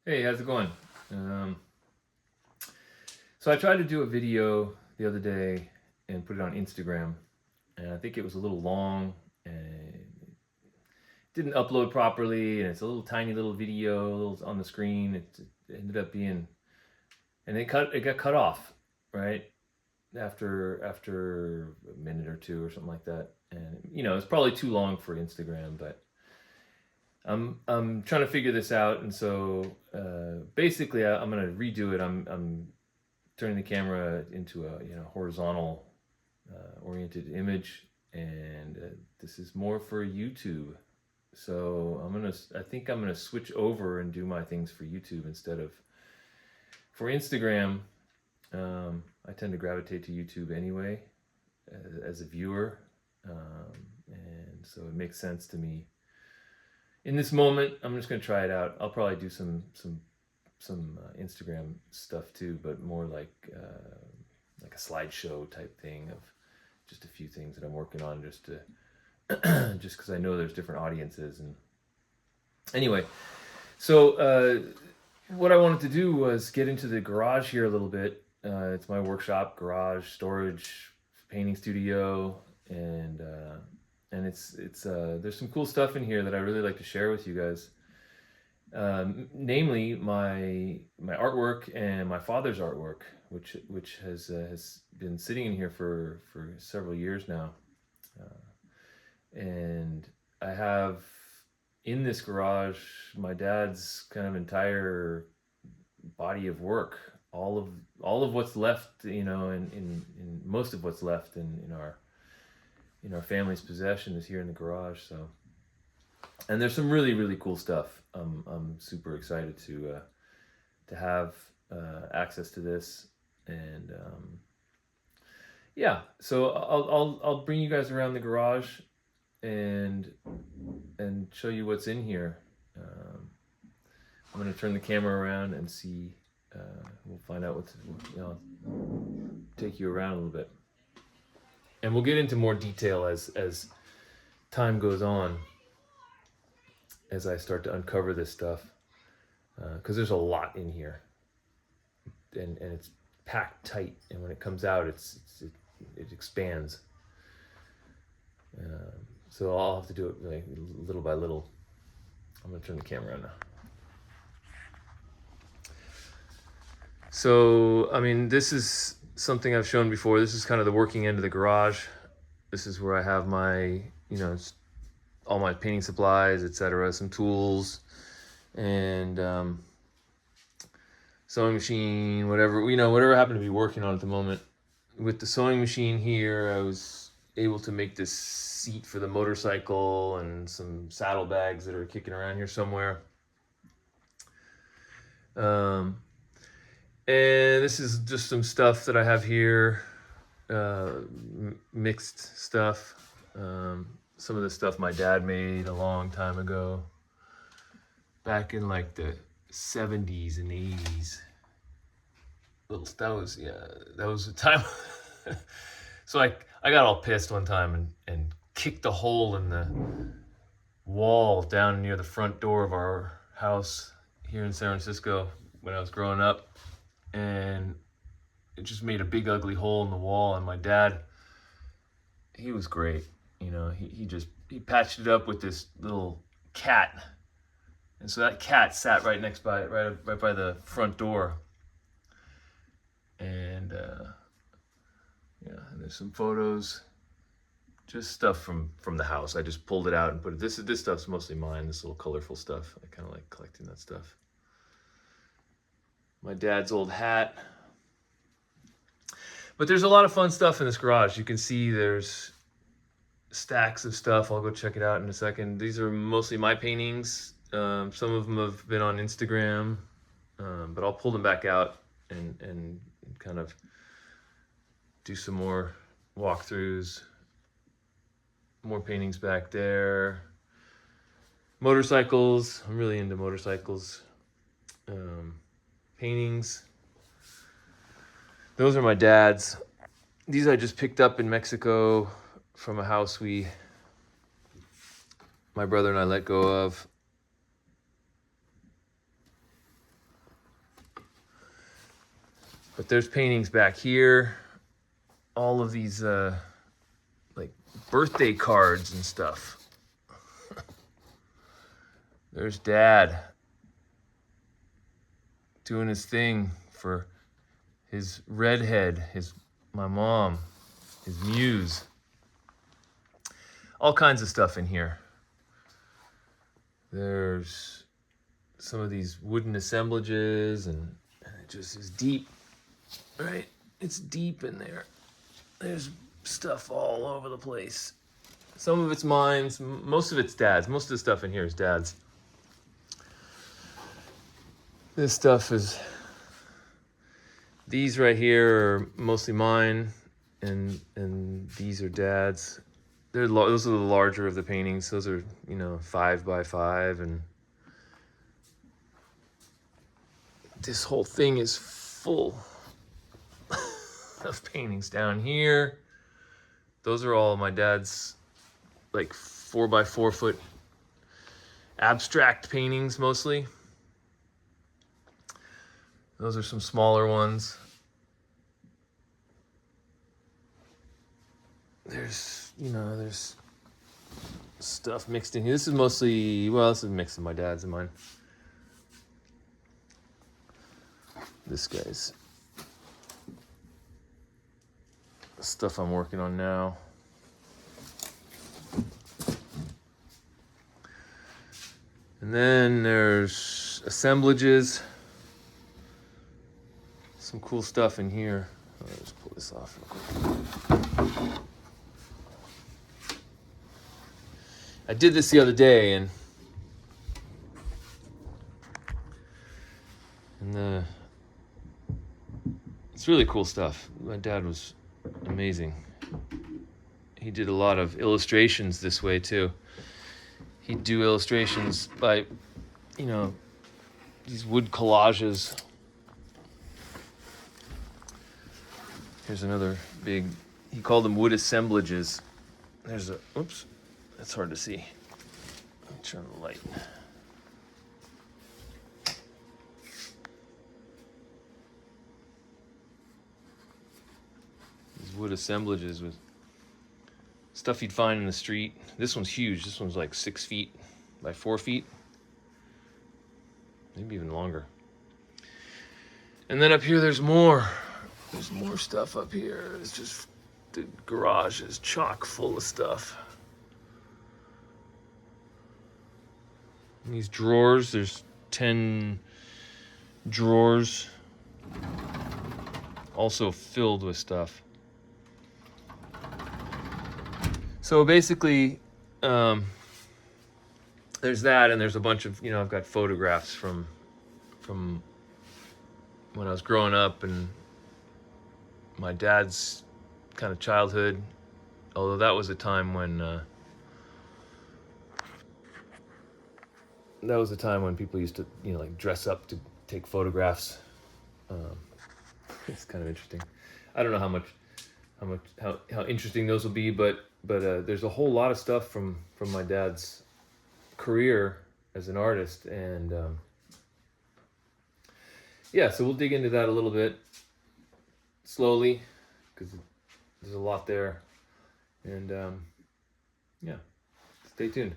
Hey, how's it going? Um, so I tried to do a video the other day and put it on Instagram, and I think it was a little long and didn't upload properly, and it's a little tiny little video, a little on the screen. It ended up being, and it got cut off, right after a minute or two or something like that, and it's probably too long for Instagram, but I'm trying to figure this out, and so basically I'm gonna redo it. I'm turning the camera into a horizontal oriented image, and this is more for YouTube. So I think I'm gonna switch over and do my things for YouTube instead of for Instagram. I tend to gravitate to YouTube anyway as a viewer, and so it makes sense to me. In this moment, I'm just gonna try it out. I'll probably do some Instagram stuff too, but more like a slideshow type thing of just a few things that I'm working on, just to just because I know there's different audiences. And anyway, so what I wanted to do was get into the garage here a little bit. It's my workshop, garage, storage, painting studio, and it's there's some cool stuff in here that I really like to share with you guys. Namely my artwork and my father's artwork, which has been sitting in here for several years now, and I have in this garage my dad's kind of entire body of work, all of what's left, in most of what's left in our family's possession is here in the garage. So, and there's some really really cool stuff. I'm super excited to have access to this, and yeah. So I'll bring you guys around the garage and show you what's in here. I'm gonna turn the camera around and see. We'll find out what's. Take you around a little bit, and we'll get into more detail as time goes on, as I start to uncover this stuff, because there's a lot in here, and it's packed tight, and when it comes out, it expands. So I'll have to do it like little by little. I'm gonna turn the camera on now. So I mean, this is something I've shown before. This is kind of the working end of the garage. This is where I have my, all my painting supplies, etc., some tools, and sewing machine, whatever whatever I happen to be working on at the moment. With the sewing machine here, I was able to make this seat for the motorcycle and some saddlebags that are kicking around here somewhere. And this is just some stuff that I have here, mixed stuff. Some of the stuff my dad made a long time ago, back in like the 70s and 80s. That was the time. So I got all pissed one time and kicked a hole in the wall down near the front door of our house here in San Francisco when I was growing up. And it just made a big ugly hole in the wall. And my dad, he was great. He patched it up with this little cat. And so that cat sat right by the front door. And and there's some photos, just stuff from the house. I just pulled it out and put it. This stuff's mostly mine. This little colorful stuff. I kind of like collecting that stuff. My dad's old hat. But there's a lot of fun stuff in this garage. You can see there's stacks of stuff. I'll go check it out in a second. These are mostly my paintings. Some of them have been on Instagram, but I'll pull them back out and kind of do some more walkthroughs. More paintings back there. Motorcycles. I'm really into motorcycles. Paintings. Those are my dad's. These I just picked up in Mexico from a house my brother and I let go of. But there's paintings back here. All of these like birthday cards and stuff. There's Dad doing his thing for his redhead, my mom, his muse. All kinds of stuff in here. There's some of these wooden assemblages, and it just is deep, right? It's deep in there. There's stuff all over the place. Some of it's mine, most of it's Dad's. Most of the stuff in here is Dad's. This stuff is, these right here are mostly mine, and these are Dad's. Those are the larger of the paintings. Those are, 5 by 5, and this whole thing is full of paintings down here. Those are all my dad's, like 4 by 4 foot abstract paintings mostly. Those are some smaller ones. There's stuff mixed in here. This is mostly, this is a mix of my dad's and mine. This guy's stuff I'm working on now. And then there's assemblages. Some cool stuff in here. Let's pull this off real quick. I did this the other day, and it's really cool stuff. My dad was amazing. He did a lot of illustrations this way too. He'd do illustrations by, these wood collages. Here's another big, he called them wood assemblages. There's oops, that's hard to see. Let me turn the light. These wood assemblages with stuff you'd find in the street. This one's huge. This one's like 6 feet by 4 feet. Maybe even longer. And then up here there's more. There's more stuff up here. It's just, the garage is chock full of stuff. And these drawers, there's 10 drawers, also filled with stuff. So basically, there's that, and there's a bunch of, I've got photographs from when I was growing up and my dad's kind of childhood, although that was a time when people used to, like dress up to take photographs. It's kind of interesting. I don't know how interesting those will be, but there's a whole lot of stuff from my dad's career as an artist, and so we'll dig into that a little bit slowly, because there's a lot there, and stay tuned.